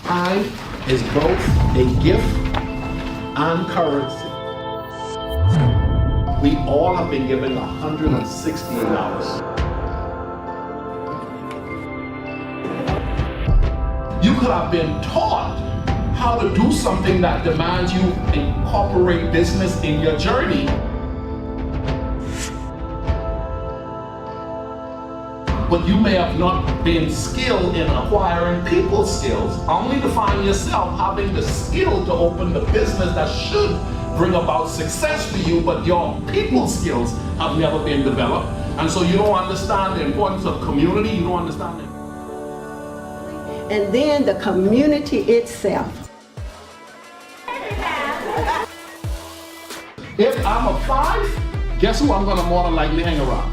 Time is both a gift and currency. We all have been given 168 hours. You could have been taught how to do something that demands you incorporate business in your journey. But you may have not been skilled in acquiring people skills, only to find yourself having the skill to open the business that should bring about success for you, but your people skills have never been developed. And so you don't understand the importance of community, you don't understand it. And then the community itself. If I'm a 5, guess who I'm gonna more than likely hang around?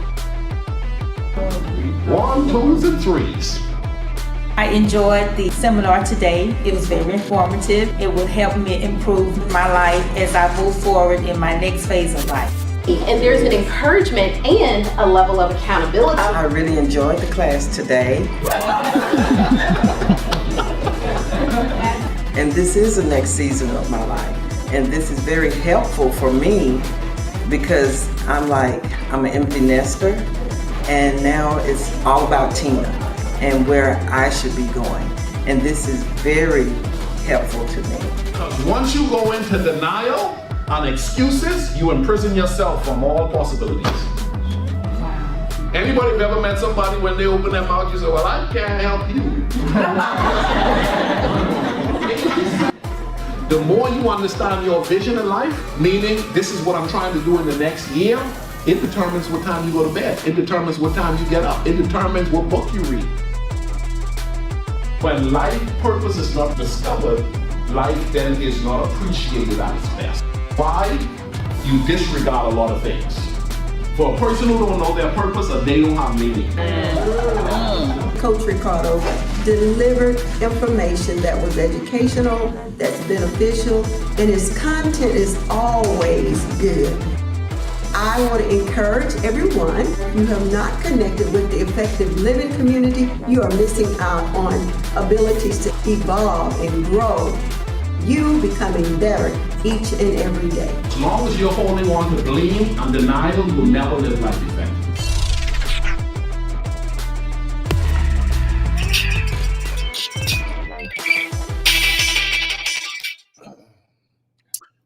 1, 2s, and 3s. I enjoyed the seminar today. It was very informative. It will help me improve my life as I move forward in my next phase of life. And there's an encouragement and a level of accountability. I really enjoyed the class today. And this is the next season of my life. And this is very helpful for me because I'm an empty nester. And now it's all about Tina and where I should be going. And this is very helpful to me. Because once you go into denial and excuses, you imprison yourself from all possibilities. Anybody have ever met somebody when they open their mouth, you say, well, I can't help you. The more you understand your vision in life, meaning this is what I'm trying to do in the next year, it determines what time you go to bed. It determines what time you get up. It determines what book you read. When life purpose is not discovered, life then is not appreciated at its best. Why? You disregard a lot of things. For a person who don't know their purpose, they don't have meaning. Coach Ricardo delivered information that was educational, that's beneficial, and his content is always good. I want to encourage everyone, you have not connected with the Effective Living community, you are missing out on abilities to evolve and grow. You becoming better each and every day. As long as you're holding on to blame and denial, you'll never live life effectively.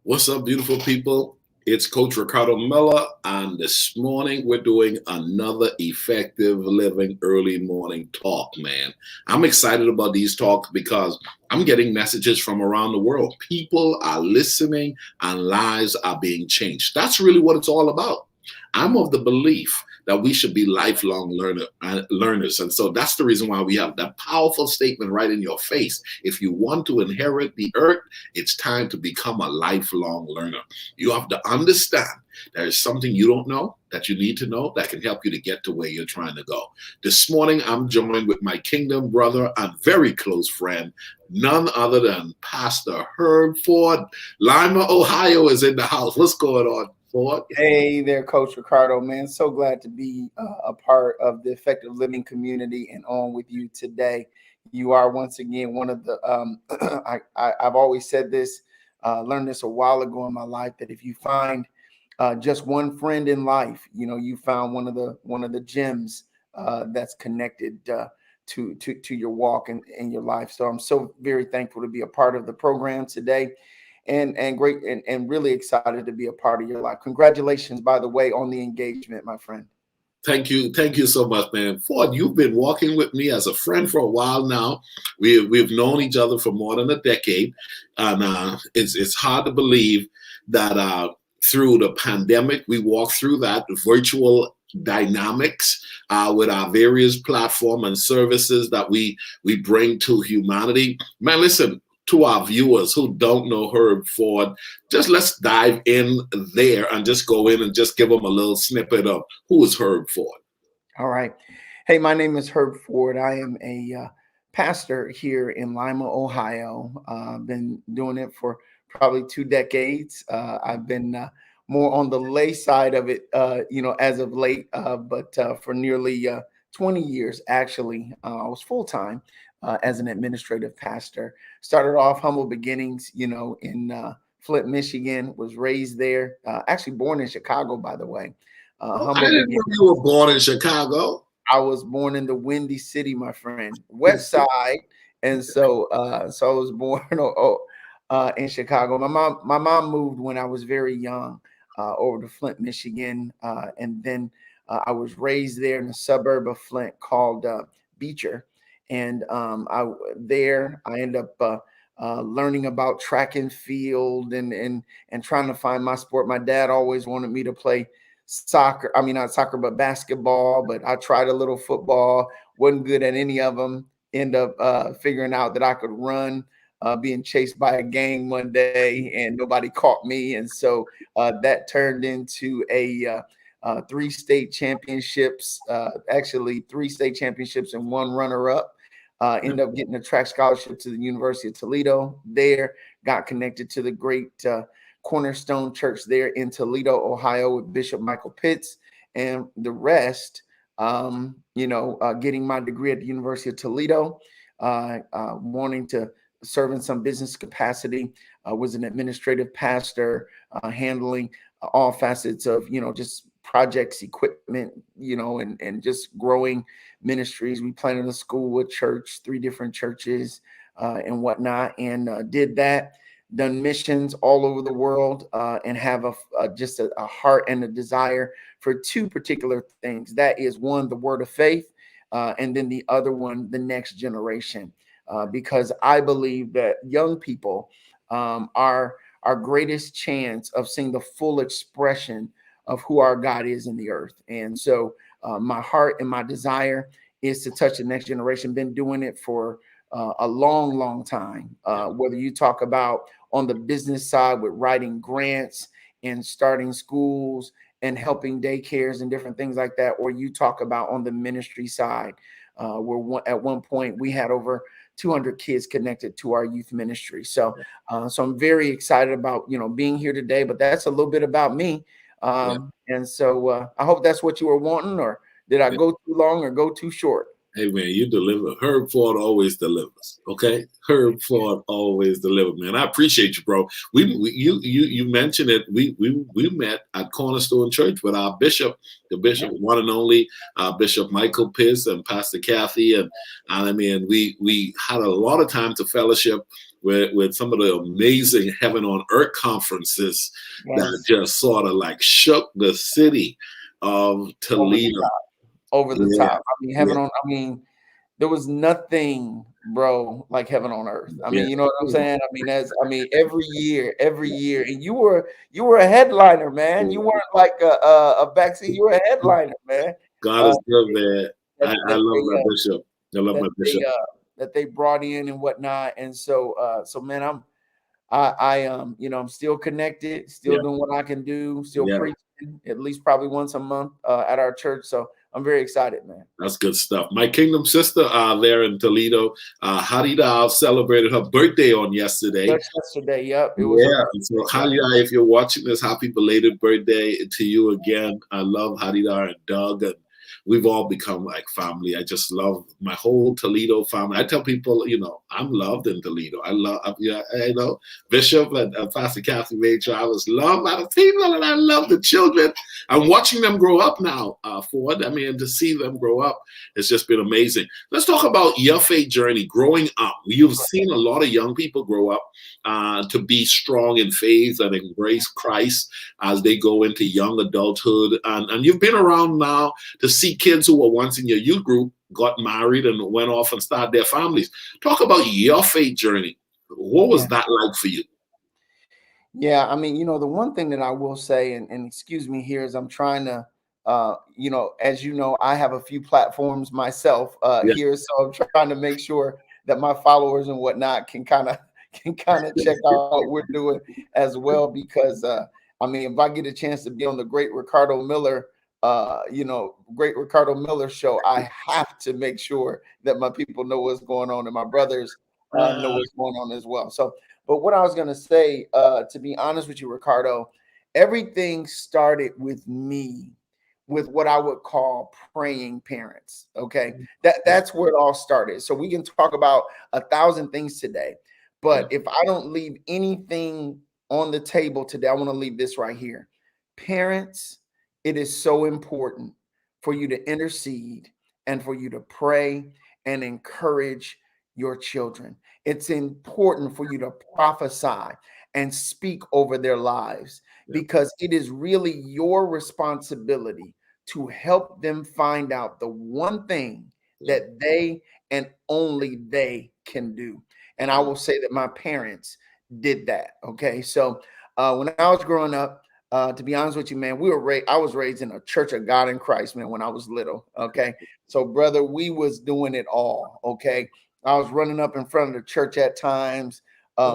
What's up, beautiful people? It's Coach Ricardo Miller, and this morning we're doing another Effective Living early morning talk, man. I'm excited about these talks because I'm getting messages from around the world. People are listening and lives are being changed. That's really what it's all about. I'm of the belief that we should be lifelong learners. And so that's the reason why we have that powerful statement right in your face. If you want to inherit the earth, it's time to become a lifelong learner. You have to understand there is something you don't know that you need to know that can help you to get to where you're trying to go. This morning, I'm joined with my kingdom brother and very close friend, none other than Pastor Herb Ford. Lima, Ohio is in the house. What's going on, Ford? Hey there, Coach Ricardo, man. So glad to be a part of the Effective Living community and on with you today. You are once again one of the, I've always said this, learned this a while ago in my life, that if you find just one friend in life, you found one of the gems that's connected to your walk and your life. So I'm so very thankful to be a part of the program today. And great and really excited to be a part of your life. Congratulations, by the way, on the engagement, my friend. Thank you so much, man. Ford, you've been walking with me as a friend for a while now. We've known each other for more than a decade, and it's hard to believe that through the pandemic we walked through that virtual dynamics with our various platform and services that we bring to humanity. Man, listen. To our viewers who don't know Herb Ford, just let's dive in there and just go in and just give them a little snippet of who is Herb Ford. All right. Hey, my name is Herb Ford. I am a pastor here in Lima, Ohio. I've been doing it for probably 2 decades. I've been more on the lay side of it, as of late, but for nearly 20 years, actually, I was full-time as an administrative pastor. Started off humble beginnings, in Flint, Michigan. Was raised there. Actually born in Chicago, by the way. I didn't know you were born in Chicago. I was born in the Windy City, my friend, West Side, and so I was born in Chicago. My mom moved when I was very young over to Flint, Michigan, and then I was raised there in a suburb of Flint called Beecher, and I ended up learning about track and field and trying to find my sport. My dad always wanted me to play soccer. I mean, not soccer, but basketball. But I tried a little football, wasn't good at any of them. End up figuring out that I could run, being chased by a gang one day, and nobody caught me. And so that turned into three state championships, actually 3 state championships and one runner-up. Ended up getting a track scholarship to the University of Toledo there, got connected to the great Cornerstone Church there in Toledo, Ohio, with Bishop Michael Pitts, and the rest, getting my degree at the University of Toledo, wanting to serve in some business capacity, was an administrative pastor, handling all facets of, just projects, equipment, and just growing ministries. We planted a school, a church, 3 different churches, and whatnot, and did that. Done missions all over the world, and have just a heart and a desire for 2 particular things. That is, one, the word of faith, and then the other one, the next generation, because I believe that young people are our greatest chance of seeing the full expression of who our God is in the earth. And so my heart and my desire is to touch the next generation. Been doing it for a long, long time. Whether you talk about on the business side with writing grants and starting schools and helping daycares and different things like that, or you talk about on the ministry side, where at one point we had over 200 kids connected to our youth ministry. So I'm very excited about, being here today, but that's a little bit about me. And so I hope that's what you were wanting, or did I go too long or go too short? Hey man, you deliver. Herb Ford always delivers. Okay, Herb Ford always delivers, man. I appreciate you, bro. You mentioned it. We met at Cornerstone Church with our bishop, the bishop, one and only Bishop Michael Pitts and Pastor Kathy, and I mean we had a lot of time to fellowship with some of the amazing Heaven on Earth conferences that just sort of like shook the city of Toledo. Over the top. I mean, there was nothing, bro, like Heaven on Earth. I mean, you know what I'm saying? I mean, every year, and you were a headliner, man. You weren't like a backseat. You were a headliner, man. God is good, man. I love my bishop. I love my bishop. That they brought in and whatnot. And so, man, I'm still connected, still doing what I can do, still preaching at least probably once a month at our church. So I'm very excited, man. That's good stuff. My kingdom sister there in Toledo, Hadida, celebrated her birthday on yesterday. That's yesterday, yep. It was so Hadida, if you're watching this, happy belated birthday to you again. I love Hadida and Doug, and we've all become like family. I just love my whole Toledo family. I tell people, I'm loved in Toledo. Bishop and Pastor Kathy made sure I was loved by the people, and I love the children. I'm watching them grow up now, Ford. I mean, to see them grow up, it's just been amazing. Let's talk about your faith journey, growing up. You've seen a lot of young people grow up to be strong in faith and embrace Christ as they go into young adulthood. And you've been around now to see kids who were once in your youth group got married and went off and started their families. Talk about your faith journey. What was that like for you? Yeah, I mean, the one thing that I will say, and excuse me here, is I'm trying to, as you know, I have a few platforms myself here, so I'm trying to make sure that my followers and whatnot can kind of check out what we're doing as well, because I mean, if I get a chance to be on the great Ricardo Miller show, I have to make sure that my people know what's going on, and my brothers know what's going on as well. So, but what I was going to say, to be honest with you, Ricardo, everything started with me with what I would call praying parents. Okay. That's where it all started. So we can talk about 1,000 things today, but if I don't leave anything on the table today, I want to leave this right here. Parents, it is so important for you to intercede and for you to pray and encourage your children. It's important for you to prophesy and speak over their lives, because it is really your responsibility to help them find out the one thing that they and only they can do. And I will say that my parents did that. Okay. So when I was growing up, to be honest with you, man, I was raised in a Church of God in Christ, man, when I was little. Okay. So brother, we was doing it all. Okay. I was running up in front of the church at times,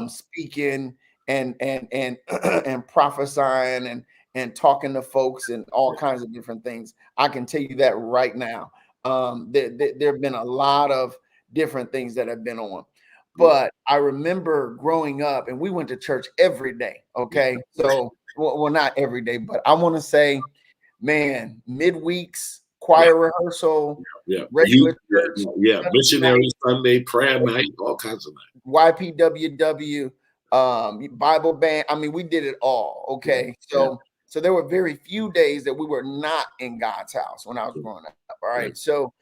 speaking and and prophesying and talking to folks and all kinds of different things. I can tell you that right now. There have been a lot of different things that have been on. But I remember growing up, and we went to church every day. Okay. So, well, not every day, but I want to say, man, midweeks, choir rehearsal, regular church, missionary Sunday, prayer night, all kinds of nights. YPWW, Bible band. I mean, we did it all. Okay. So there were very few days that we were not in God's house when I was growing up. All right. So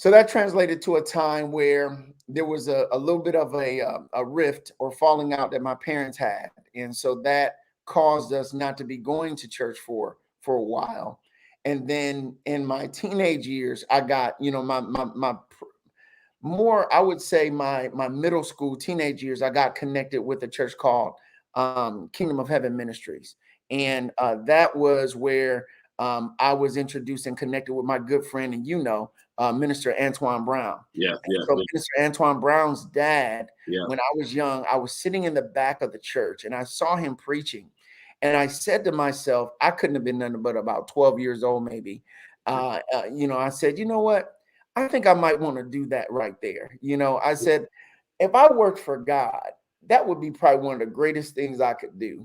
that translated to a time where there was a little bit of a rift or falling out that my parents had. And so that caused us not to be going to church for a while. And then in my teenage years, I got, my more, I would say my middle school, teenage years, I got connected with a church called Kingdom of Heaven Ministries. And that was where I was introduced and connected with my good friend, and Minister Antoine Brown. Minister Antoine Brown's dad, when I was young, I was sitting in the back of the church and I saw him preaching. And I said to myself, I couldn't have been nothing but about 12 years old, maybe. I said, you know what? I think I might want to do that right there. I said, if I worked for God, that would be probably one of the greatest things I could do,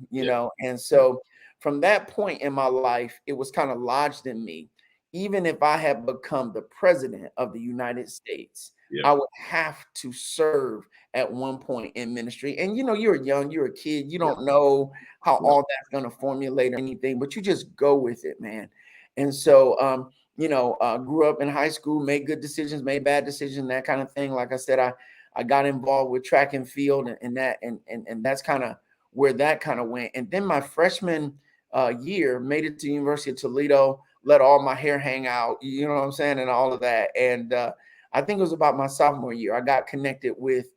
And so from that point in my life, it was kind of lodged in me. Even if I had become the president of the United States, I would have to serve at one point in ministry. And, you're young, you're a kid, you don't know how all that's going to formulate or anything, but you just go with it, man. And so, grew up in high school, made good decisions, made bad decisions, that kind of thing. Like I said, I got involved with track and field and that's kind of where that kind of went. And then my freshman year, made it to the University of Toledo, let all my hair hang out, you know what I'm saying, and all of that. And I think it was about my sophomore year, I got connected with,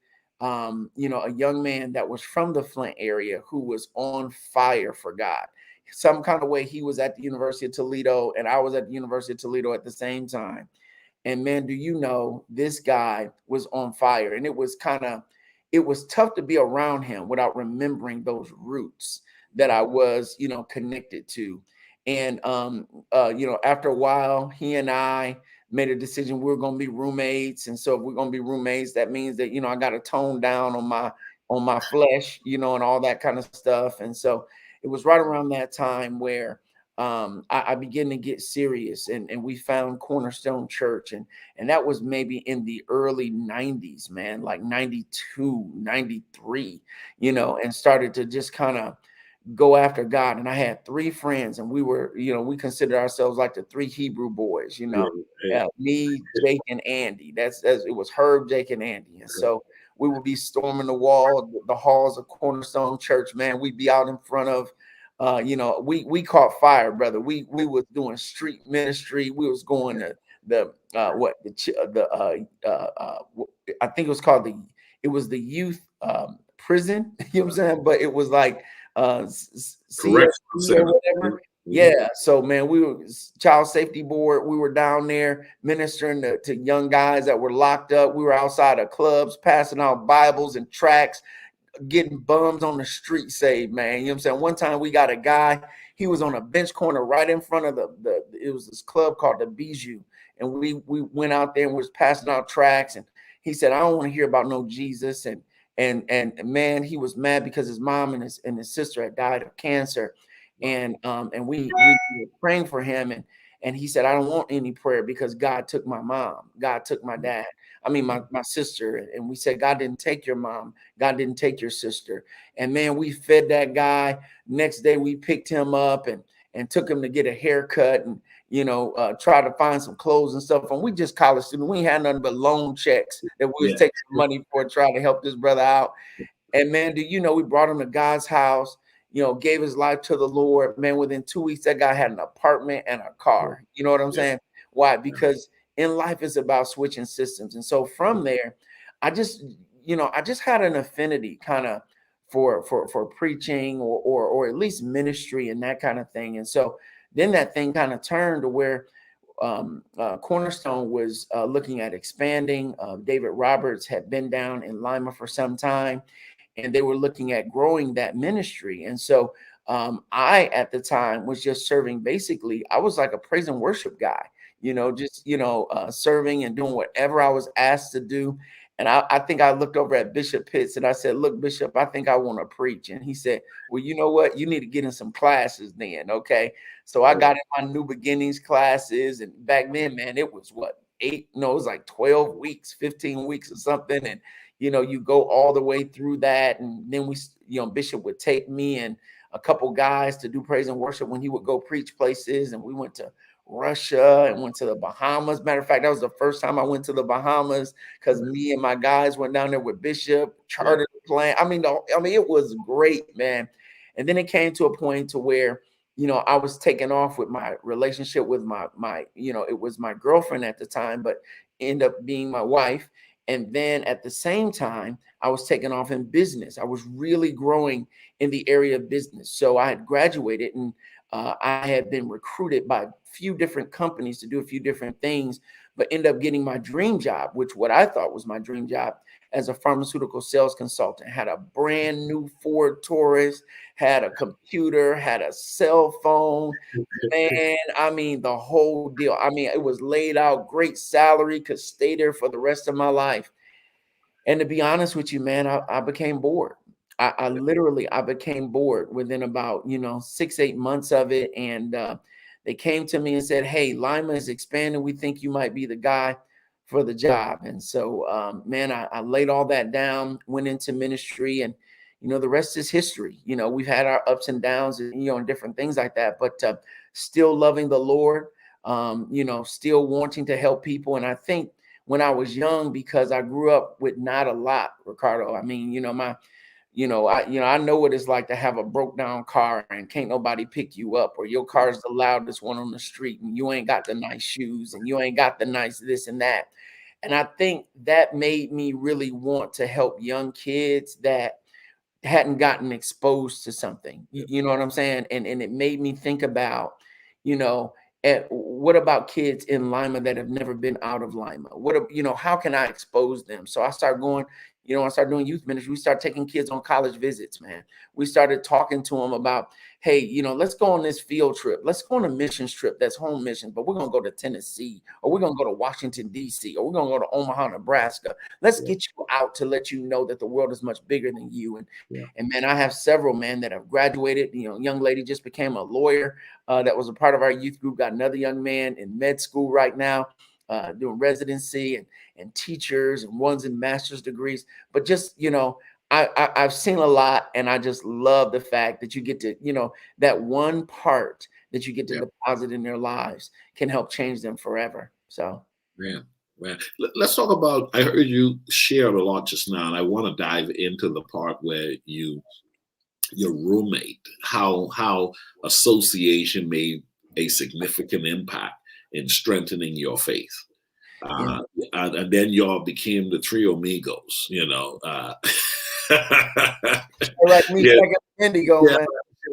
a young man that was from the Flint area who was on fire for God. Some kind of way he was at the University of Toledo and I was at the University of Toledo at the same time. And man, do you know, this guy was on fire, and it was tough to be around him without remembering those roots that I was, connected to. And, after a while, he and I made a decision we were going to be roommates. And so if we're going to be roommates, that means that, I got to tone down on my flesh, and all that kind of stuff. And so it was right around that time where I began to get serious, and we found Cornerstone Church. And that was maybe in the early 90s, man, like 92, 93, and started to just kind of go after God. And I had three friends, and we were, we considered ourselves like the three Hebrew boys, me, Jake, and Andy. It was Herb, Jake, and Andy. And so we would be storming the halls of Cornerstone Church, man. We'd be out in front of, we caught fire, brother. We was doing street ministry. We was going to I think it was called the youth prison, you know what I'm saying? But it was like CSC or whatever. Yeah. So man, we were child safety board. We were down there ministering to young guys that were locked up. We were outside of clubs, passing out Bibles and tracts, getting bums on the street saved, man. You know what I'm saying? One time we got a guy, he was on a bench corner right in front of it was this club called the Bijou. And we went out there and was passing out tracts. And he said, I don't want to hear about no Jesus. And man, he was mad because his mom and his sister had died of cancer. And we were praying for him. And he said, I don't want any prayer because God took my mom. God took my dad. I mean, my sister. And we said, God didn't take your mom. God didn't take your sister. And man, we fed that guy. Next day, we picked him up and took him to get a haircut and, try to find some clothes and stuff. And we just college students. We ain't had nothing but loan checks that we was taking money for, trying to help this brother out. And man, we brought him to God's house, gave his life to the Lord. Man, within 2 weeks, that guy had an apartment and a car. You know what I'm saying? Why? Because in life it's about switching systems. And so from there, I just had an affinity kind of for preaching or at least ministry and that kind of thing. And so then that thing kind of turned to where Cornerstone was looking at expanding. David Roberts had been down in Lima for some time, and they were looking at growing that ministry. And so I, at the time, was just serving. Basically, I was like a praise and worship guy, serving and doing whatever I was asked to do. And I think I looked over at Bishop Pitts and I said, look, Bishop, I think I want to preach. And he said, well, you know what? You need to get in some classes then. Okay. So I got in my New Beginnings classes. And back then, man, it was it was like 12 weeks, 15 weeks or something. And, you go all the way through that. And then Bishop would take me and a couple guys to do praise and worship when he would go preach places. And we went to Russia and went to the Bahamas. Matter of fact, that was the first time I went to the Bahamas because me and my guys went down there with Bishop, chartered a plane. I mean, it was great, man. And then it came to a point to where, I was taking off with my relationship with my it was my girlfriend at the time, but ended up being my wife. And then at the same time, I was taking off in business. I was really growing in the area of business. So I had graduated and I had been recruited by a few different companies to do a few different things, but ended up getting my dream job, what I thought was my dream job as a pharmaceutical sales consultant. Had a brand new Ford Taurus, had a computer, had a cell phone, man. I mean, the whole deal. I mean, it was laid out, great salary, could stay there for the rest of my life. And to be honest with you, man, I became bored. I literally became bored within about 6-8 months of it. And they came to me and said, hey, Lima is expanding. We think you might be the guy for the job. And so, man, I laid all that down, went into ministry, and the rest is history. We've had our ups and downs, and different things like that, but still loving the Lord, still wanting to help people. And I think when I was young, because I grew up with not a lot, Ricardo, I mean, I know what it's like to have a broke down car and can't nobody pick you up, or your car is the loudest one on the street and you ain't got the nice shoes and you ain't got the nice this and that. And I think that made me really want to help young kids that hadn't gotten exposed to something. You know what I'm saying? And it made me think about, what about kids in Lima that have never been out of Lima? How can I expose them? So I started going, I started doing youth ministry. We started taking kids on college visits, man. We started talking to them about, hey, let's go on this field trip. Let's go on a missions trip that's home mission, but we're going to go to Tennessee, or we're going to go to Washington, D.C., or we're going to go to Omaha, Nebraska. Let's get you out to let you know that the world is much bigger than you. And man, I have several, man, that have graduated. Young lady just became a lawyer that was a part of our youth group. Got another young man in med school right now, doing residency and teachers, and one's in master's degrees. But just, I've seen a lot, and I just love the fact that you get to, that one part that you get to deposit in their lives can help change them forever. So, man. Let's talk about, I heard you share a lot just now, and I want to dive into the part where your roommate, how association made a significant impact in strengthening your faith. And then y'all became the three amigos, Like me, Indigo, man.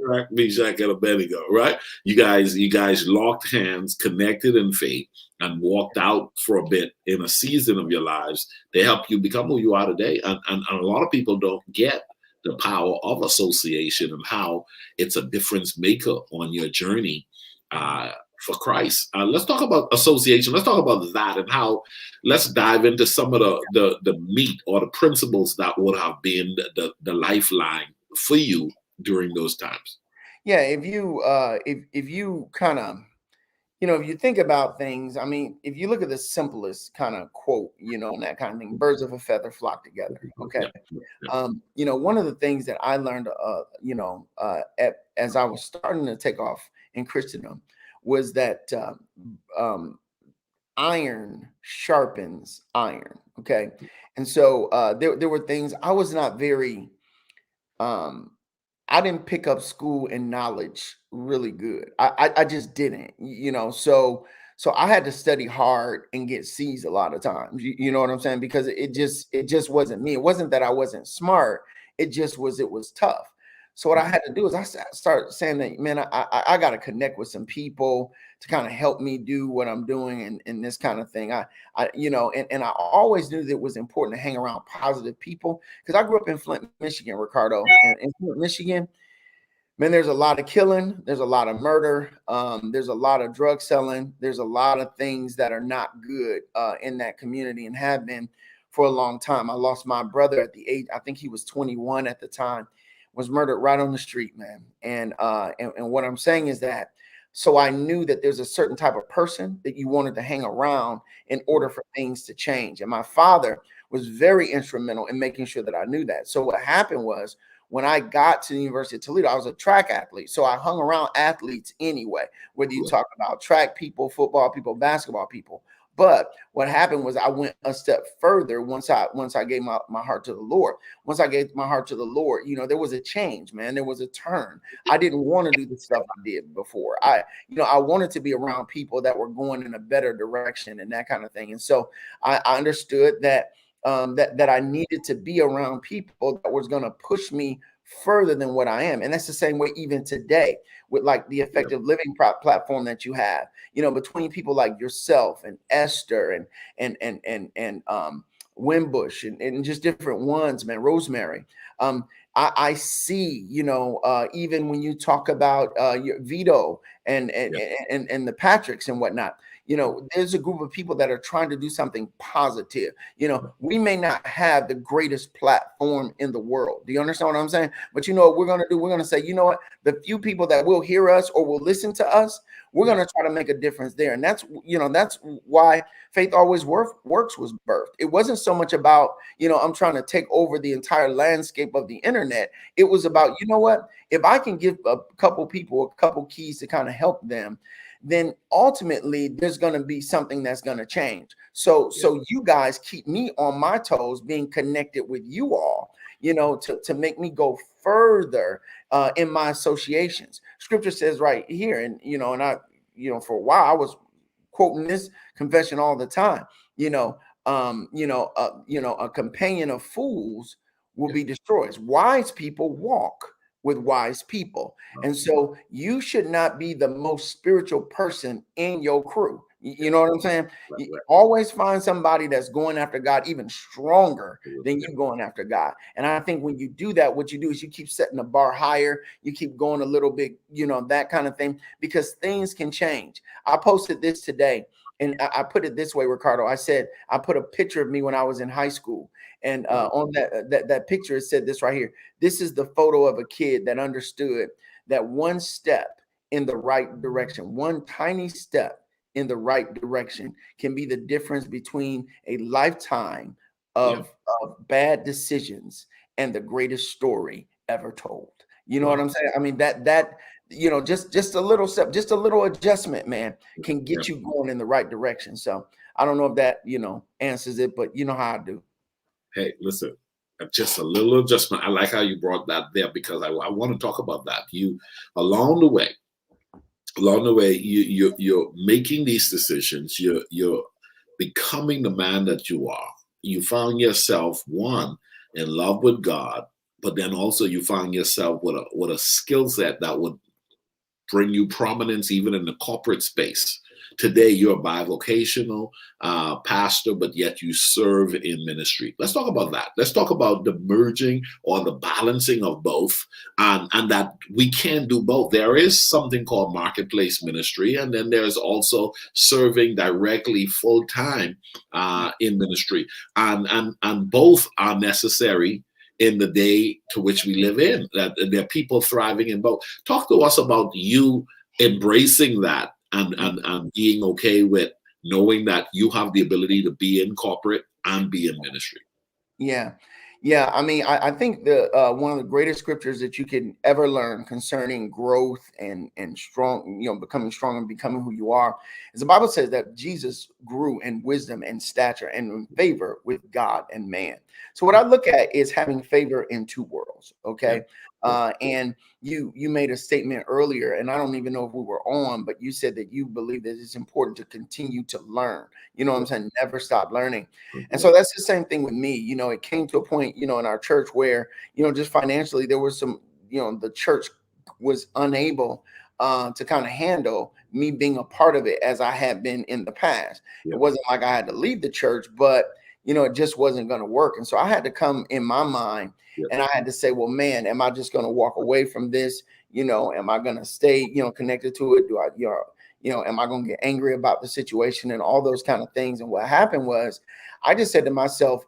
Like me, Jack and Abednego, right? You guys locked hands, connected in faith, and walked out for a bit in a season of your lives to help you become who you are today. And a lot of people don't get the power of association and how it's a difference maker on your journey for Christ. Let's talk about association. Let's talk about that and how. Let's dive into some of the meat or the principles that would have been the lifeline for you during those times. Yeah, if you kind of if you think about things, I mean, if you look at the simplest kind of quote, and that kind of thing, birds of a feather flock together. Okay. One of the things that I learned, as I was starting to take off in Christendom was that iron sharpens iron. Okay. And so there were things I was not very, I didn't pick up school and knowledge really good. I just didn't, so I had to study hard and get C's a lot of times. You know what I'm saying? Because it just wasn't me. It wasn't that I wasn't smart. It was tough. So what I had to do is I started saying that, man, I got to connect with some people to kind of help me do what I'm doing and this kind of thing. And I always knew that it was important to hang around positive people because I grew up in Flint, Michigan, Ricardo, and in Flint, Michigan, man, there's a lot of killing, there's a lot of murder, there's a lot of drug selling, there's a lot of things that are not good in that community and have been for a long time. I lost my brother at the age, I think he was 21 at the time, was murdered right on the street, man. And what I'm saying is that, so I knew that there's a certain type of person that you wanted to hang around in order for things to change. And my father was very instrumental in making sure that I knew that. So what happened was, when I got to the University of Toledo, I was a track athlete. So I hung around athletes anyway, whether you talk about track people, football people, basketball people. But what happened was I went a step further once I gave my heart to the Lord. Once I gave my heart to the Lord, there was a change, man. There was a turn. I didn't want to do the stuff I did before. I wanted to be around people that were going in a better direction and that kind of thing. And so I understood that that I needed to be around people that was going to push me further than what I am. And that's the same way even today with like the effective living platform that you have, between people like yourself and Esther and Wimbush and just different ones, man, Rosemary. I see, even when you talk about Vito and the Patricks and whatnot, there's a group of people that are trying to do something positive. We may not have the greatest platform in the world. Do you understand what I'm saying? But what we're going to do? We're going to say, the few people that will hear us or will listen to us, we're going to try to make a difference there. And that's why Faith Always Works was birthed. It wasn't so much about, I'm trying to take over the entire landscape of the internet. It was about, if I can give a couple people a couple keys to kind of help them, then ultimately there's going to be something that's going to change. So you guys keep me on my toes, being connected with you all, to make me go further in my associations. Scripture says right here, and I, for a while I was quoting this confession all the time. A companion of fools will be destroyed. Wise people walk with wise people. And so you should not be the most spiritual person in your crew. You know what I'm saying? Right. You always find somebody that's going after God even stronger than you going after God. And I think when you do that, what you do is you keep setting the bar higher. You keep going a little bit, that kind of thing, because things can change. I posted this today and I put it this way, Ricardo. I said, I put a picture of me when I was in high school. And on that picture, it said this right here. This is the photo of a kid that understood that one step in the right direction, one tiny step in the right direction can be the difference between a lifetime of bad decisions and the greatest story ever told. You know what I'm saying? I mean, that just a little step, just a little adjustment, man, can get you going in the right direction. So I don't know if that, answers it, but you know how I do. Hey, listen, just a little adjustment. I like how you brought that there because I want to talk about that. Along the way, you're making these decisions. You're becoming the man that you are. You found yourself, one, in love with God, but then also you found yourself with a skill set that would bring you prominence even in the corporate space. Today, you're a bivocational pastor, but yet you serve in ministry. Let's talk about that. Let's talk about the merging or the balancing of both, and that we can do both. There is something called marketplace ministry, and then there's also serving directly full-time in ministry. And both are necessary in the day to which we live in. That there are people thriving in both. Talk to us about you embracing that and being okay with knowing that you have the ability to be in corporate and be in ministry. Yeah. Yeah. I mean, I think the one of the greatest scriptures that you can ever learn concerning growth and strong, becoming strong and becoming who you are is the Bible says that Jesus grew in wisdom and stature and in favor with God and man. So what I look at is having favor in two worlds. Okay. And you made a statement earlier, and I don't even know if we were on, but you said that you believe that it's important to continue to learn. You know what I'm saying? Never stop learning. And so that's the same thing with me. It came to a point, in our church where, just financially, there was some, the church was unable to kind of handle me being a part of it as I had been in the past. It wasn't like I had to leave the church, but, it just wasn't going to work. And so I had to come in my mind and I had to say, well, man, am I just going to walk away from this? Am I going to stay, connected to it? Do I, am I going to get angry about the situation and all those kind of things? And what happened was I just said to myself,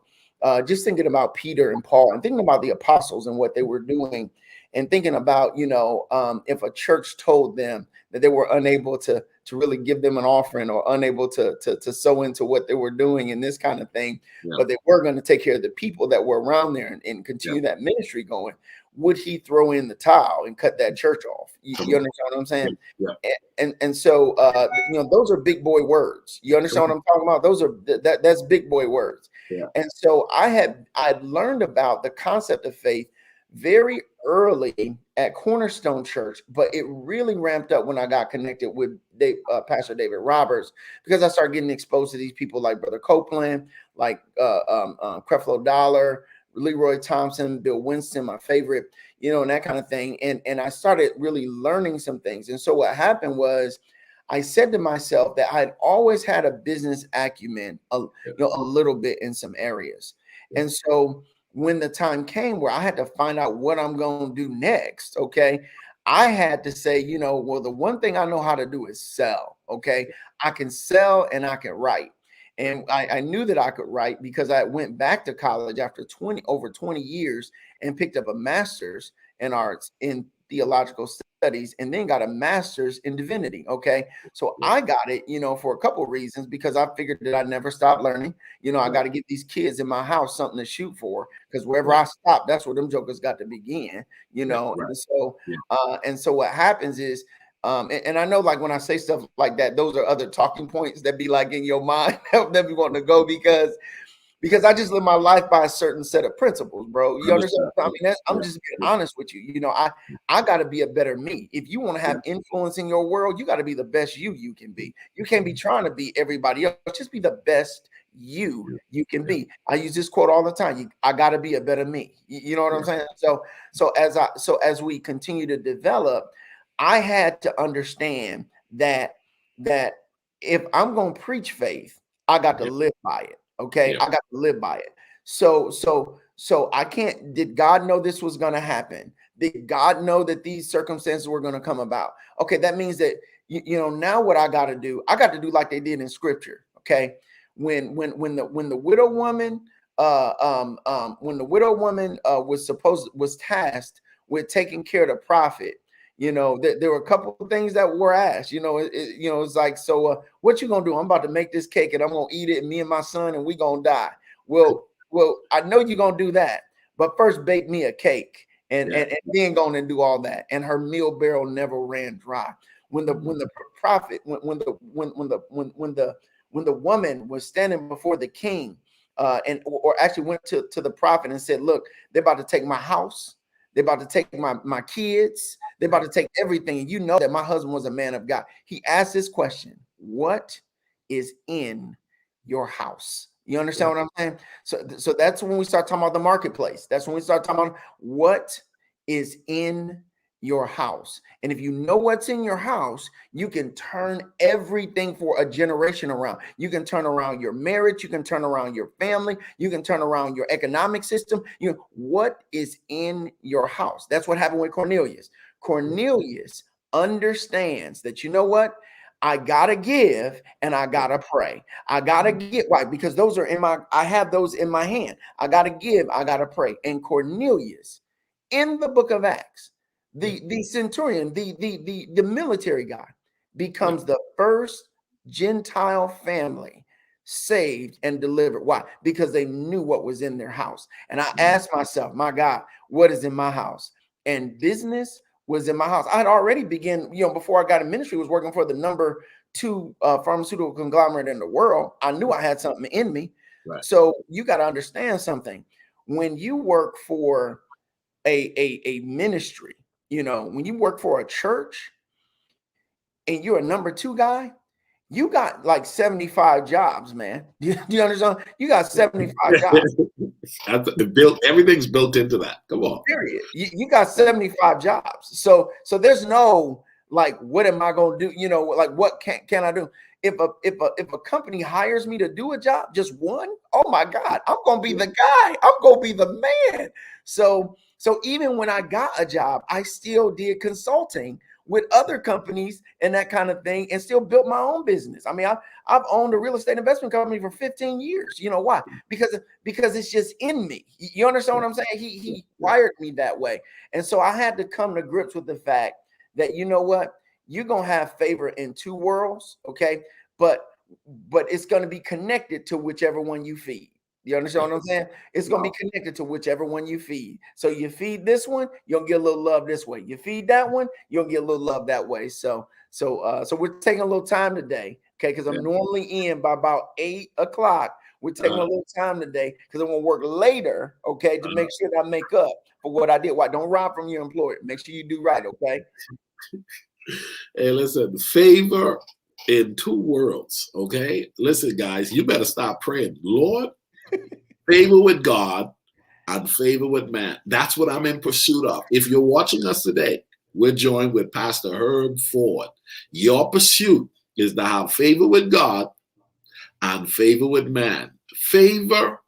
just thinking about Peter and Paul and thinking about the apostles and what they were doing and thinking about, if a church told them that they were unable to really give them an offering or unable to sow into what they were doing and this kind of thing, but they were going to take care of the people that were around there and continue that ministry going, would he throw in the towel and cut that church off? You understand what I'm saying? And so, those are big boy words. You understand what I'm talking about? Those are, that's big boy words. And so I'd learned about the concept of faith very early at Cornerstone Church, but it really ramped up when I got connected with Pastor David Roberts, because I started getting exposed to these people like Brother Copeland, like Creflo Dollar, Leroy Thompson, Bill Winston, my favorite, and that kind of thing. And I started really learning some things. And so what happened was I said to myself that I'd always had a business acumen, a little bit in some areas. And so when the time came where I had to find out what I'm going to do next, okay, I had to say, well, the one thing I know how to do is sell. Okay. I can sell and I can write. And I knew that I could write because I went back to college after over 20 years and picked up a master's in arts in theological studies and then got a master's in divinity. Okay. So I got it, for a couple of reasons, because I figured that I'd never stop learning. I got to get these kids in my house something to shoot for, because wherever I stop, that's where them jokers got to begin, And so what happens is, and I know, like, when I say stuff like that, those are other talking points that be like in your mind that be wanting to go, because I just live my life by a certain set of principles, bro. You understand? I mean, I'm just being honest with you. I got to be a better me. If you want to have influence in your world, you got to be the best you can be. You can't be trying to be everybody else. Just be the best you can be. I use this quote all the time. I got to be a better me. You know what I'm saying? So as we continue to develop, I had to understand that if I'm going to preach faith, I got to live by it. Okay. I got to live by it. So I can't, did God know this was going to happen? Did God know that these circumstances were going to come about? Okay. That means that, now what I got to do like they did in scripture. Okay. When the widow woman, was tasked with taking care of the prophet, there were a couple of things that were asked. It's like, so what you gonna do? I'm about to make this cake and I'm gonna eat it, and me and my son, and we gonna die. Well, I know you're gonna do that, but first bake me a cake, and then go and do all that. And her meal barrel never ran dry. When the woman was standing before the king, or actually went to the prophet and said, "Look, they're about to take my house. They're about to take my kids. They're about to take everything. And you know that my husband was a man of God." He asked this question: what is in your house? You understand what I'm saying? So that's when we start talking about the marketplace. That's when we start talking about what is in your house. And if you know what's in your house, you can turn everything for a generation around. You can turn around your marriage. You can turn around your family. You can turn around your economic system. What is in your house? That's what happened with Cornelius. Cornelius understands that, what? I gotta give and I gotta pray. I gotta get right, because those are I have those in my hand. I gotta give, I gotta pray. And Cornelius, in the book of Acts, the centurion, the military guy, becomes the first Gentile family saved and delivered. Why? Because they knew what was in their house. And I asked myself, my God, what is in my house? And business was in my house. I had already begun, before I got in ministry, was working for the number 2 pharmaceutical conglomerate in the world. I knew I had something in me. Right. So you got to understand something. When you work for a ministry, when you work for a church and you're a number 2 guy, you got like 75 jobs, man. Do you understand? You got 75 jobs. Everything's built into that. Come on. Period. You got 75 jobs. So there's no like, what am I going to do? Like, what can I do? If a company hires me to do a job, just one, oh my God, I'm going to be the guy. I'm going to be the man. So even when I got a job, I still did consulting with other companies and that kind of thing, and still built my own business. I mean, I've owned a real estate investment company for 15 years. You know why? Because it's just in me. You understand what I'm saying? He wired me that way. And so I had to come to grips with the fact that, you know what, you're going to have favor in 2 worlds. Okay. But it's going to be connected to whichever one you feed. You understand what I'm saying? It's going to be connected to whichever one you feed. So you feed this one, you'll get a little love this way. You feed that one, you'll get a little love that way. So we're taking a little time today, okay? Because I'm normally in by about 8 o'clock. We're taking a little time today because I'm going to work later, okay, to make sure that I make up for what I did. Why? Don't rob from your employer. Make sure you do right, okay? Hey, listen, favor in 2 worlds, okay? Listen, guys, you better stop praying. Lord, favor with God and favor with man. That's what I'm in pursuit of. If you're watching us today, we're joined with Pastor Herb Ford. Your pursuit is to have favor with God and favor with man. Favor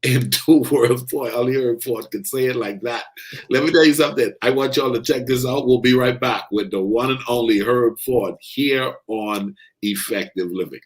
in 2 worlds. Boy, only Herb Ford can say it like that. Let me tell you something. I want y'all to check this out. We'll be right back with the one and only Herb Ford here on Effective Living.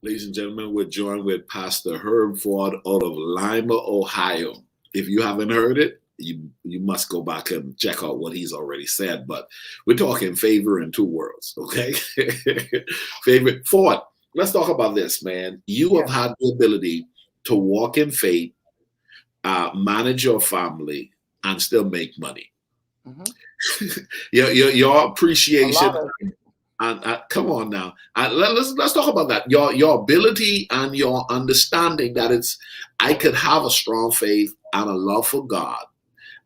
Ladies and gentlemen, we're joined with Pastor Herb Ford out of Lima, Ohio. If you haven't heard it, you must go back and check out what he's already said. But we're talking favor in 2 worlds, okay? Favor. Ford, let's talk about this, man. You have had the ability to walk in faith, manage your family, and still make money. Mm-hmm. your appreciation. And come on now, let's talk about that. Your ability and your understanding that I could have a strong faith and a love for God.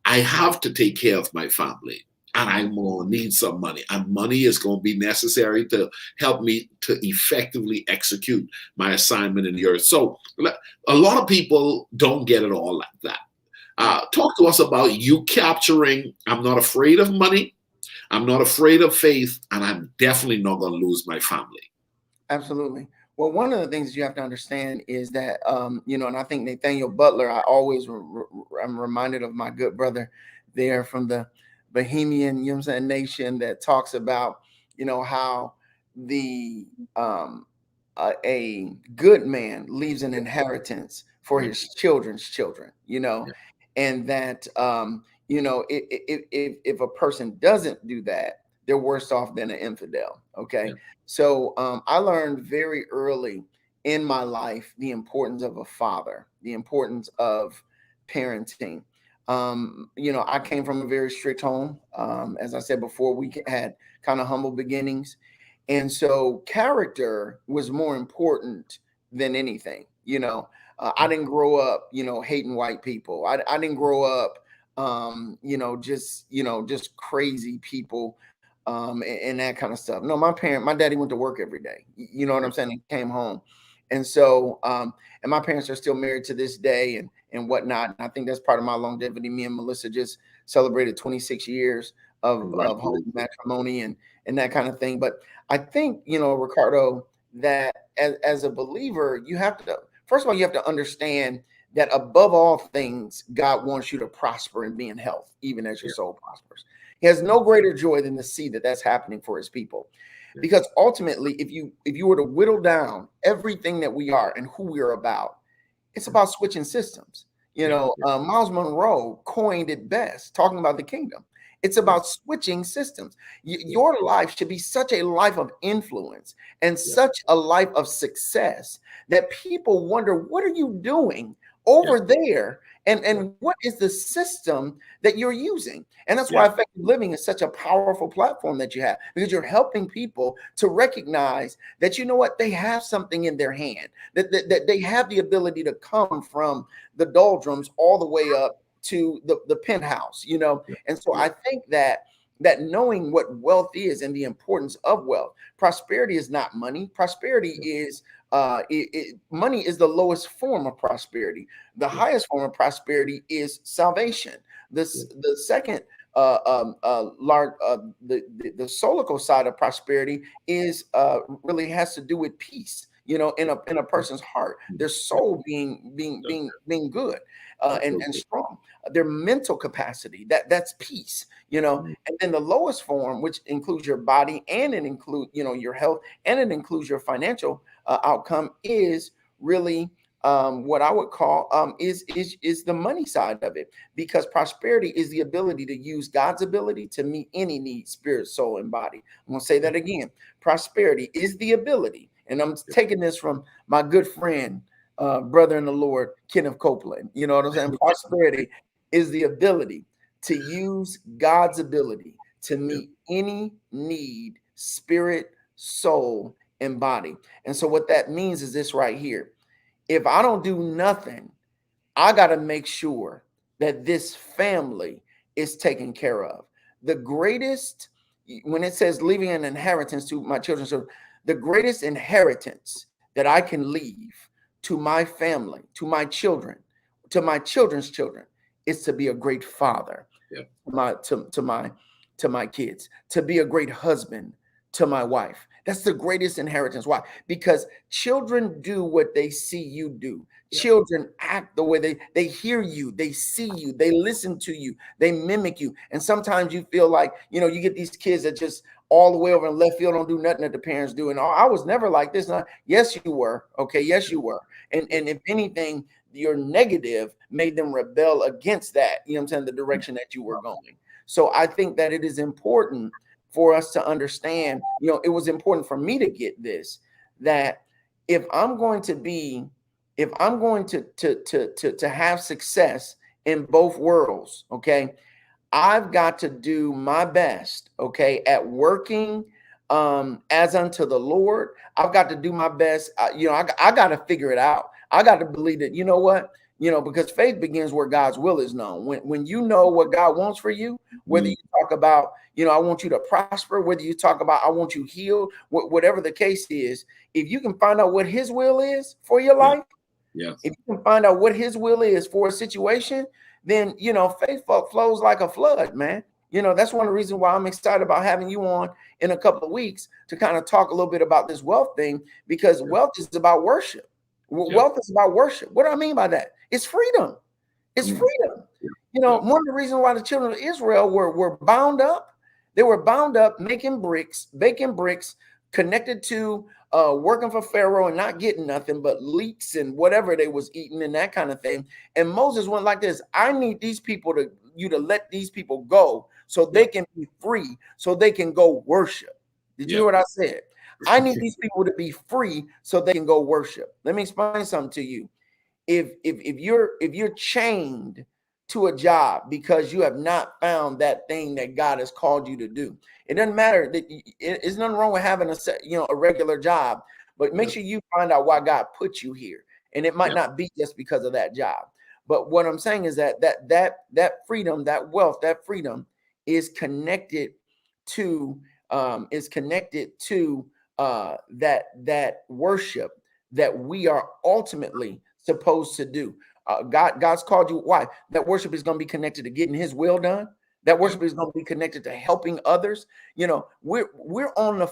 I have to take care of my family, and I'm gonna need some money, and money is going to be necessary to help me to effectively execute my assignment in the earth. So a lot of people don't get it all like that. Talk to us about you capturing, I'm not afraid of money, I'm not afraid of faith, and I'm definitely not going to lose my family. Absolutely. Well, one of the things you have to understand is that, and I think Nathaniel Butler, I'm reminded of my good brother there from the Bohemian, nation that talks about, how a good man leaves an inheritance for his children's children, and that, if a person doesn't do that, they're worse off than an infidel. Okay. Yeah. So I learned very early in my life the importance of a father, the importance of parenting. I came from a very strict home. As I said before, we had kind of humble beginnings. And so character was more important than anything. I didn't grow up, hating white people. I didn't grow up, just crazy people, and that kind of stuff. No, my daddy went to work every day. You know what I'm saying? He came home. And so, and my parents are still married to this day and whatnot. And I think that's part of my longevity. Me and Melissa just celebrated 26 years of holy matrimony and that kind of thing. But I think, Ricardo, that as a believer, you have to, first of all, you have to understand that above all things, God wants you to prosper and be in health, even as your soul prospers. He has no greater joy than to see that that's happening for his people. Because ultimately, if you were to whittle down everything that we are and who we are about, it's about switching systems. Miles Monroe coined it best, talking about the kingdom. It's about switching systems. Your life should be such a life of influence and such a life of success that people wonder, what are you doing over there? And what is the system that you're using? And that's why effective living is such a powerful platform that you have, because you're helping people to recognize that, you know what, they have something in their hand, that they have the ability to come from the doldrums all the way up to the penthouse, And so I think that knowing what wealth is and the importance of wealth, prosperity is not money. Prosperity is money is the lowest form of prosperity. The highest form of prosperity is salvation. The second large the solical side of prosperity is really has to do with peace. In a person's heart, their soul being good and strong. Their mental capacity, that's peace. And then the lowest form, which includes your body and it includes your health and it includes your financial outcome, is really what I would call is the money side of it, because prosperity is the ability to use God's ability to meet any need, spirit, soul, and body. I'm gonna say that again. Prosperity is the ability, and I'm taking this from my good friend, brother in the Lord, Kenneth Copeland. You know what I'm saying? Prosperity is the ability to use God's ability to meet any need, spirit, soul, and body. And so what that means is this right here. If I don't do nothing, I got to make sure that this family is taken care of. The greatest, when it says leaving an inheritance to my children, so the greatest inheritance that I can leave to my family, to my children, to my children's children, is to be a great father to my kids, to be a great husband to my wife. That's the greatest inheritance. Why? Because children do what they see you do. Children act the way they hear you, they see you, they listen to you, they mimic you. And sometimes you feel like, you get these kids that just all the way over in left field don't do nothing that the parents do. And I was never like this. Yes, you were. Okay. Yes, you were. And if anything, your negative made them rebel against that, I'm saying, the direction that you were going. So I think that it is important for us to understand, it was important for me to get this, that if I'm going to have success in both worlds, okay, I've got to do my best, okay, at working as unto the Lord. I've got to do my best. I got to figure it out. I got to believe that, because faith begins where God's will is known. When you know what God wants for you, whether you talk about, I want you to prosper, whether you talk about, I want you healed, whatever the case is, if you can find out what his will is for your life, if you can find out what his will is for a situation, then, faith flows like a flood, man. That's one of the reasons why I'm excited about having you on in a couple of weeks to kind of talk a little bit about this wealth thing, because wealth is about worship. Wealth is about worship. What do I mean by that? It's freedom. It's freedom. One of the reasons why the children of Israel were bound up, they were bound up baking bricks, connected to working for Pharaoh and not getting nothing but leeks and whatever they was eating and that kind of thing. And Moses went like this: I need these people to let these people go so they can be free, so they can go worship. Did you hear what I said? I need these people to be free so they can go worship. Let me explain something to you. If you're chained to a job because you have not found that thing that God has called you to do. It doesn't matter that it's nothing wrong with having a regular job, but make sure you find out why God put you here. And it might not be just because of that job. But what I'm saying is that freedom, that wealth, that freedom is connected to that worship that we are ultimately supposed to do. God's called you. Why? That worship is going to be connected to getting His will done. That worship is going to be connected to helping others. You know, we're on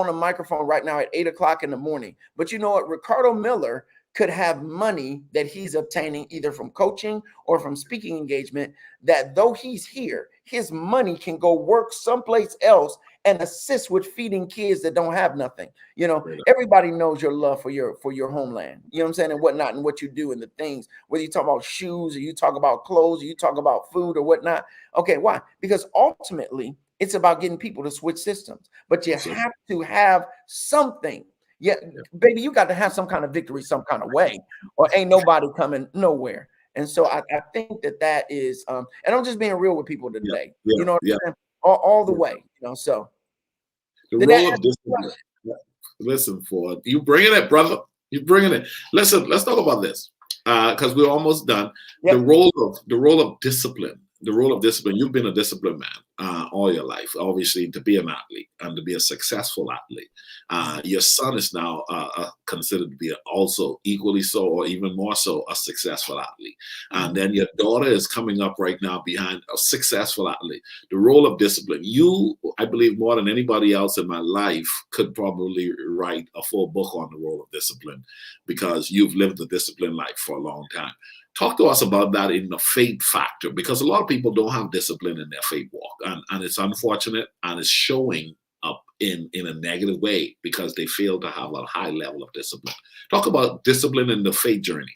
a microphone right now at 8 o'clock in the morning. But you know what? Ricardo Miller could have money that he's obtaining either from coaching or from speaking engagement, that though he's here, his money can go work someplace else and assist with feeding kids that don't have nothing. You know, everybody knows your love for your homeland, you know what I'm saying, and whatnot, and what you do and the things, whether you talk about shoes or you talk about clothes or you talk about food or whatnot. Okay, why? Because ultimately it's about getting people to switch systems, but you have to have something. Yeah, baby, you got to have some kind of victory, some kind of way, or ain't nobody coming nowhere. And so I think that is, and I'm just being real with people today, you know what I'm saying? All the way, you know. So the role of discipline. Listen, Ford, you bringing it, brother. You bringing it. Listen, let's talk about this because we're almost done. The role of discipline. The role of discipline. You've been a disciplined man all your life, obviously, to be an athlete and to be a successful athlete. Your son is now considered to be also equally so, or even more so, a successful athlete. And then your daughter is coming up right now behind a successful athlete. The role of discipline. You, I believe, more than anybody else in my life, could probably write a full book on the role of discipline because you've lived a disciplined life for a long time. Talk to us about that in the faith factor, because a lot of people don't have discipline in their faith walk, and it's unfortunate, and it's showing up in a negative way because they fail to have a high level of discipline. Talk about discipline in the faith journey.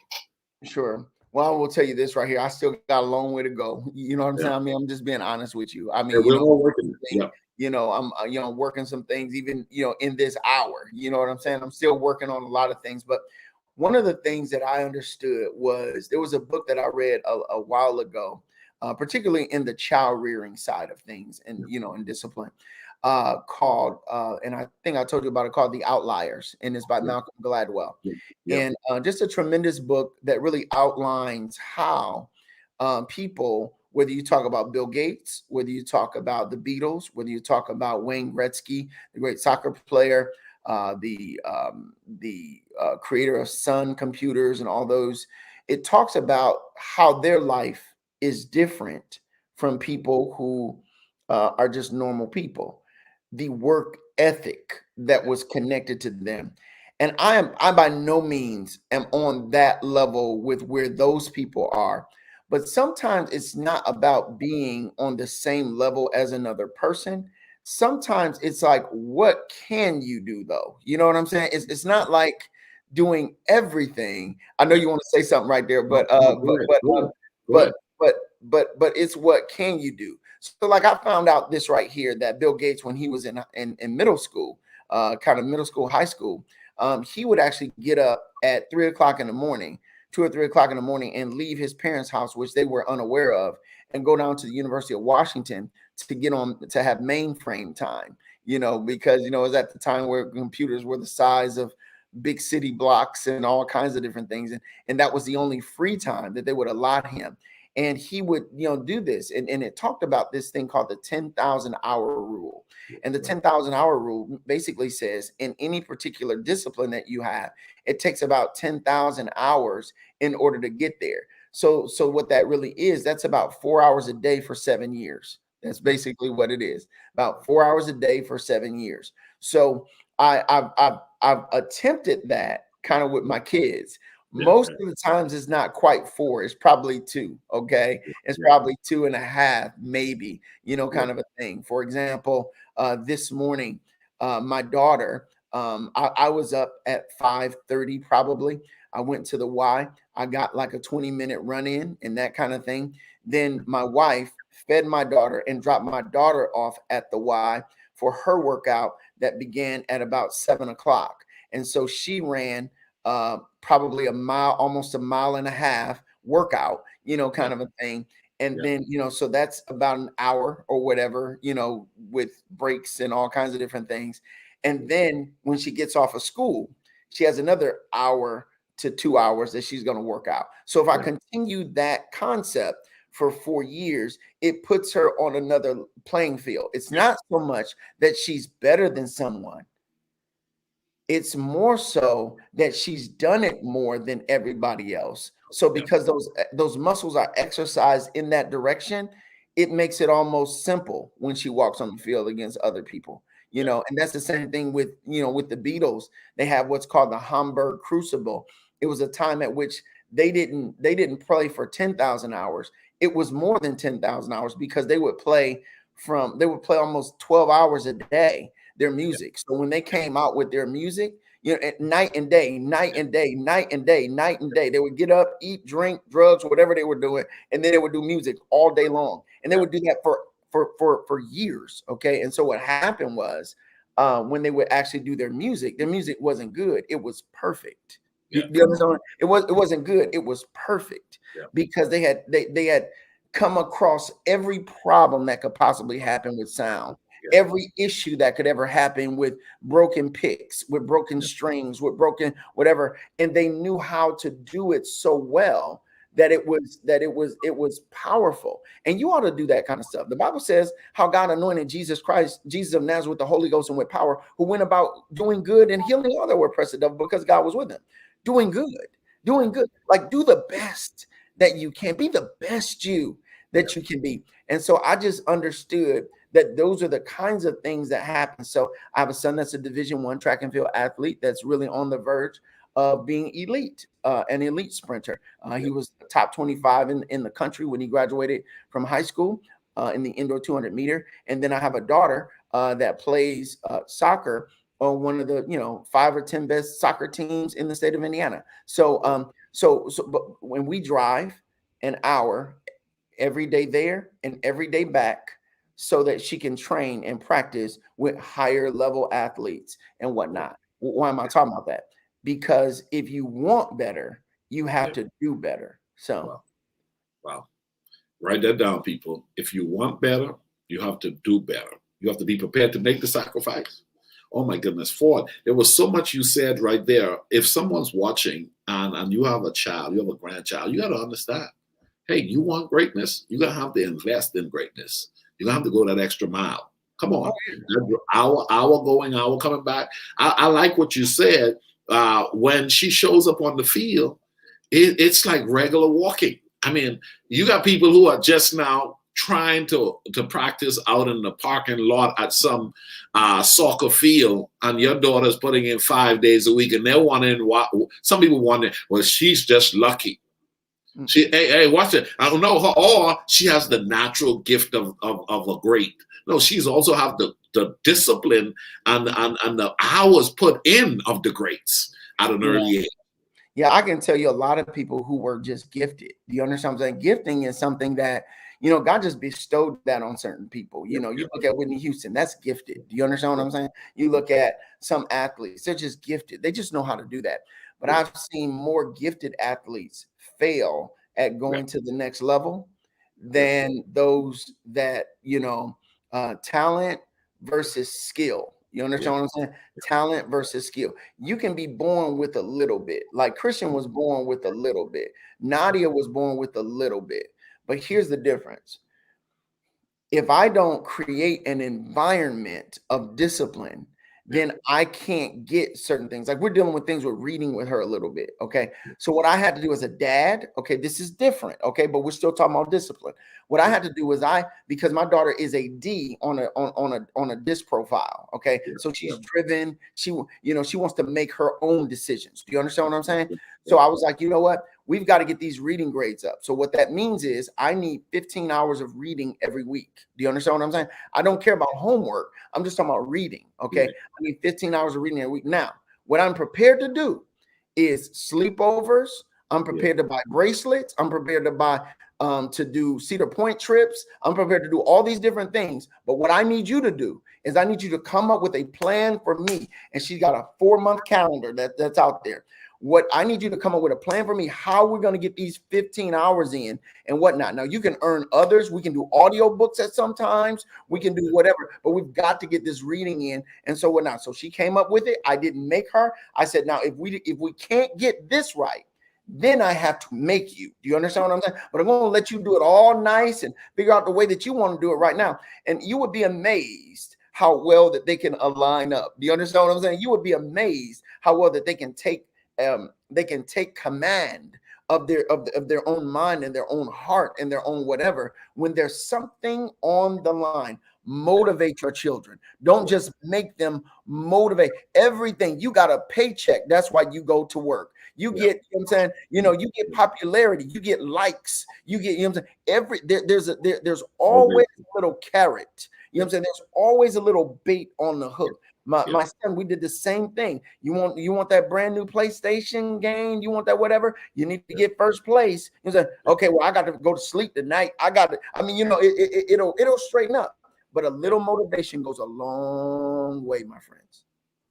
Sure. Well, I will tell you this right here. I still got a long way to go. You know what I'm saying? I mean, I'm just being honest with you. I mean, we're all working. You know, I'm working some things even, in this hour, you know what I'm saying? I'm still working on a lot of things, but one of the things that I understood was there was a book that I read a while ago, particularly in the child rearing side of things and, in discipline, called, and I think I told you about it, called The Outliers, and it's by Malcolm Gladwell. And just a tremendous book that really outlines how people, whether you talk about Bill Gates, whether you talk about the Beatles, whether you talk about Wayne Gretzky, the great soccer player, the creator of Sun computers and all those, it talks about how their life is different from people who are just normal people, the work ethic that was connected to them. And I by no means am on that level with where those people are. But sometimes it's not about being on the same level as another person. Sometimes it's like, what can you do though? You know what I'm saying? It's not like doing everything. I know you want to say something right there, but it's what can you do? So like I found out this right here, that Bill Gates, when he was in middle school, kind of middle school, high school, he would actually get up at 3 o'clock in the morning, 2 or 3 o'clock in the morning, and leave his parents' house, which they were unaware of, and go down to the University of Washington to get on to have mainframe time, because, it was at the time where computers were the size of big city blocks and all kinds of different things. And that was the only free time that they would allot him. And he would, do this. And it talked about this thing called the 10,000 hour rule. And the 10,000 hour rule basically says in any particular discipline that you have, it takes about 10,000 hours in order to get there. So what that really is, that's about 4 hours a day for 7 years. That's basically what it is, about 4 hours a day for 7 years. So I've attempted that kind of with my kids. Most of the times it's not quite 4, it's probably 2. Okay. It's probably 2.5, maybe, kind of a thing. For example, this morning, my daughter, I was up at 5:30 probably. I went to the Y. I got like a 20-minute run in and that kind of thing. Then my wife fed my daughter and dropped my daughter off at the Y for her workout that began at about 7 o'clock. And so she ran probably a mile, almost a mile and a half workout, kind of a thing. And then, so that's about an hour or whatever, with breaks and all kinds of different things. And then when she gets off of school, she has another hour to 2 hours that she's going to work out. So if I continue that concept for 4 years, it puts her on another playing field. It's not so much that she's better than someone. It's more so that she's done it more than everybody else. So because those muscles are exercised in that direction, it makes it almost simple when she walks on the field against other people. And that's the same thing with, with the Beatles. They have what's called the Hamburg Crucible. It was a time at which they didn't play for 10,000 hours. It was more than 10,000 hours because they would play almost 12 hours a day, their music. So when they came out with their music, night and day, night and day, night and day, night and day, they would get up, eat, drink, drugs, whatever they were doing, and then they would do music all day long. And they would do that for years. Okay. And so what happened was, when they would actually do their music wasn't good. It was perfect. You understand? It wasn't good. It was perfect because they had come across every problem that could possibly happen with sound, every issue that could ever happen with broken picks, with broken strings, with broken whatever. And they knew how to do it so well that it was powerful. And you ought to do that kind of stuff. The Bible says how God anointed Jesus Christ, Jesus of Nazareth, with the Holy Ghost and with power, who went about doing good and healing all that were oppressed of the devil because God was with him. Doing good. Like, do the best that you can. Be the best you that you can be. And so I just understood that those are the kinds of things that happen. So I have a son that's a Division I track and field athlete that's really on the verge of being elite, an elite sprinter. He was top 25 in the country when he graduated from high school in the indoor 200 meter. And then I have a daughter that plays soccer on one of the 5 or 10 best soccer teams in the state of Indiana. So but when we drive an hour every day there and every day back, so that she can train and practice with higher level athletes and whatnot. Why am I talking about that? Because if you want better, you have to do better. So, wow. Write that down, people. If you want better, you have to do better. You have to be prepared to make the sacrifice. Oh my goodness, Ford, there was so much you said right there. If someone's watching and you have a child, you have a grandchild, you got to understand, hey, you want greatness, you're going to have to invest in greatness. You're going to have to go that extra mile. Come on. Hour going, hour coming back. I like what you said. When she shows up on the field, it's like regular walking. I mean, you got people who are just now trying to practice out in the parking lot at some soccer field, and your daughter's putting in 5 days a week, and they're wondering why. Some people wonder, well, she's just lucky. Hey, watch it. I don't know her, or she has the natural gift of a great. No, she's also have the discipline and the hours put in of the greats at an early age. Yeah, I can tell you a lot of people who were just gifted. Do you understand what I'm saying? Gifting is something that, God just bestowed that on certain people. You look at Whitney Houston, that's gifted. Do you understand what I'm saying? You look at some athletes, they're just gifted. They just know how to do that. But I've seen more gifted athletes fail at going to the next level than those that, talent versus skill. You understand what I'm saying? Talent versus skill. You can be born with a little bit. Like Christian was born with a little bit. Nadia was born with a little bit. But here's the difference. If I don't create an environment of discipline, then I can't get certain things. Like we're dealing with things with reading with her a little bit. Okay. So what I had to do as a dad, okay, this is different. Okay. But we're still talking about discipline. What I had to do was because my daughter is a D on a disc profile. Okay. So she's driven. She wants to make her own decisions. Do you understand what I'm saying? So I was like, you know what? We've got to get these reading grades up. So what that means is I need 15 hours of reading every week. Do you understand what I'm saying? I don't care about homework. I'm just talking about reading. Okay. I need 15 hours of reading every week. Now, what I'm prepared to do is sleepovers. I'm prepared to buy bracelets. I'm prepared to buy to do Cedar Point trips. I'm prepared to do all these different things. But what I need you to do is I need you to come up with a plan for me. And she's got a 4-month calendar that's out there. what I need you to come up with a plan for me, how we're going to get these 15 hours in and whatnot. Now you can earn others. We can do audio books at sometimes. We can do whatever, but we've got to get this reading in. And so whatnot. So she came up with it. I didn't make her. I said, now if we can't get this right, then I have to make you. Do you understand what I'm saying? But I'm going to let you do it all nice and figure out the way that you want to do it right now. And you would be amazed how well that they can align up. Do you understand what I'm saying? You would be amazed how well that they can take command of their own mind and their own heart and their own whatever. When there's something on the line, motivate your children. Don't just make them motivate everything. You got a paycheck. That's why you go to work. You get, you know what I'm saying, you get popularity, you get likes, you get, you know what I'm saying, there's always a little carrot. You know what I'm saying? There's always a little bait on the hook. My son, we did the same thing. You want that brand new PlayStation game? You want that whatever? You need to get first place. You say, okay, well, I got to go to sleep tonight. It'll straighten up. But a little motivation goes a long way, my friends.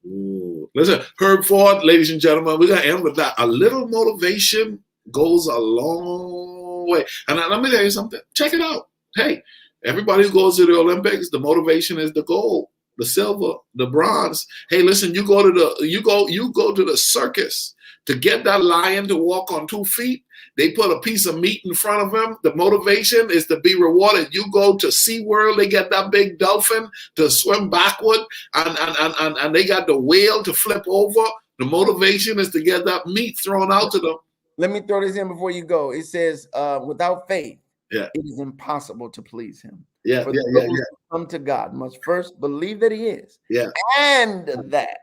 Ooh. Listen, Herb Ford, ladies and gentlemen, we're gonna end with that. A little motivation goes a long way. And let me tell you something. Check it out. Hey, everybody who goes to the Olympics, the motivation is the gold, the silver, the bronze. Hey, listen, you go to the circus to get that lion to walk on 2 feet. They put a piece of meat in front of him. The motivation is to be rewarded. You go to SeaWorld, they get that big dolphin to swim backward, and they got the whale to flip over. The motivation is to get that meat thrown out to them. Let me throw this in before you go. It says, without faith, it is impossible to please him. For those who come to God must first believe that he is, and that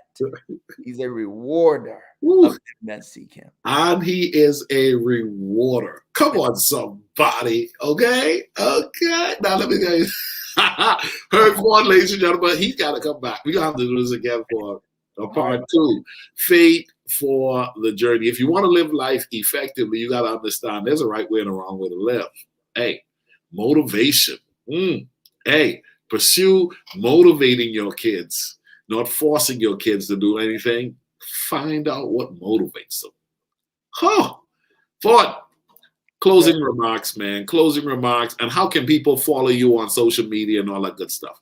he's a rewarder of them that seek him. And he is a rewarder. Come on, somebody. Okay. Now let me tell you. Heard one, ladies and gentlemen, he's got to come back. We have to do this again for a part 2. Faith for the journey. If you want to live life effectively, you got to understand there's a right way and a wrong way to live. Hey, motivation. Hey, pursue motivating your kids, not forcing your kids to do anything. Find out what motivates them. Ford, closing remarks, man. Closing remarks. And how can people follow you on social media and all that good stuff?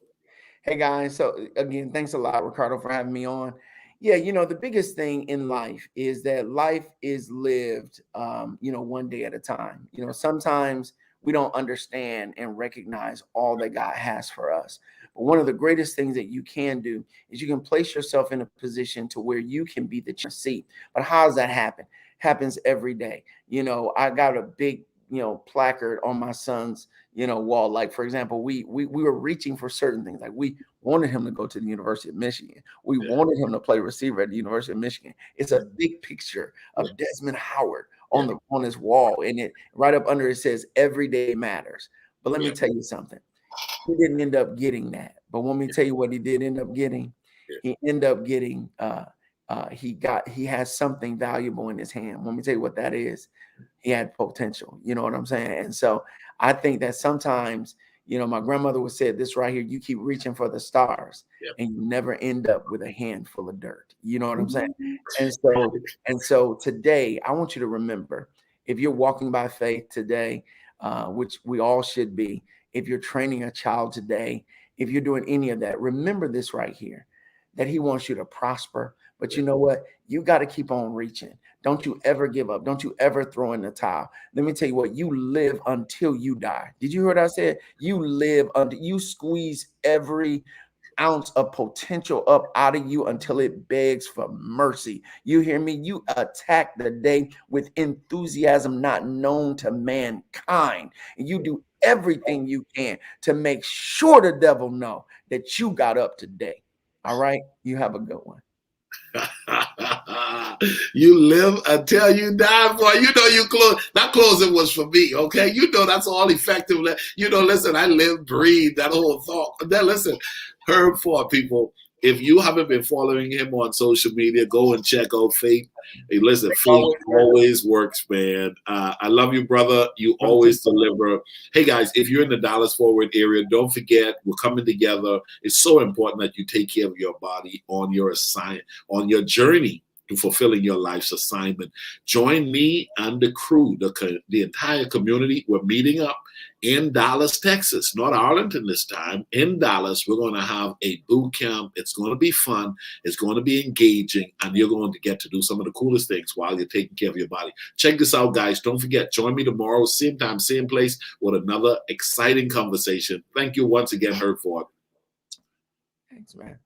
Hey, guys. So, again, thanks a lot, Ricardo, for having me on. Yeah, the biggest thing in life is that life is lived, one day at a time. Sometimes we don't understand and recognize all that God has for us. But one of the greatest things that you can do is you can place yourself in a position to where you can be the seat. But how does that happen? Happens every day. I got a big, placard on my son's, wall. Like, for example, we were reaching for certain things. Like, we wanted him to go to the University of Michigan. We wanted him to play receiver at the University of Michigan. It's a big picture of Desmond Howard on his wall, and it right up under it says every day matters. But let me tell you something. He didn't end up getting that. But let me tell you what he did end up getting. He ended up getting he has something valuable in his hand. Let me tell you what that is. He had potential. You know what I'm saying? And so I think that sometimes, my grandmother would say this right here: you keep reaching for the stars and you never end up with a handful of dirt. You know what I'm saying? And so today, I want you to remember, if you're walking by faith today, which we all should be, if you're training a child today, if you're doing any of that, remember this right here, that he wants you to prosper. But you know what? You got to keep on reaching. Don't you ever give up. Don't you ever throw in the towel. Let me tell you what, you live until you die. Did you hear what I said? You live until you squeeze every ounce of potential up out of you until it begs for mercy. You hear me? You attack the day with enthusiasm not known to mankind. And you do everything you can to make sure the devil know that you got up today. All right? You have a good one. You live until you die, boy. You close. That closing was for me, okay? That's all effective. Listen, I live, breathe that whole thought. Then listen, Herb Ford, people. If you haven't been following him on social media, go and check out Faith. Hey, listen, Faith always works, man. I love you, brother. You always deliver. Hey, guys, if you're in the Dallas-Fort Worth area, don't forget, we're coming together. It's so important that you take care of your body on your assignment, on your journey to fulfilling your life's assignment. Join me and the crew, the entire community. We're meeting up in Dallas, Texas, not Arlington this time. In Dallas, we're going to have a boot camp. It's going to be fun. It's going to be engaging, and you're going to get to do some of the coolest things while you're taking care of your body. Check this out, guys. Don't forget, join me tomorrow, same time, same place, with another exciting conversation. Thank you once again, Herford. Thanks, man.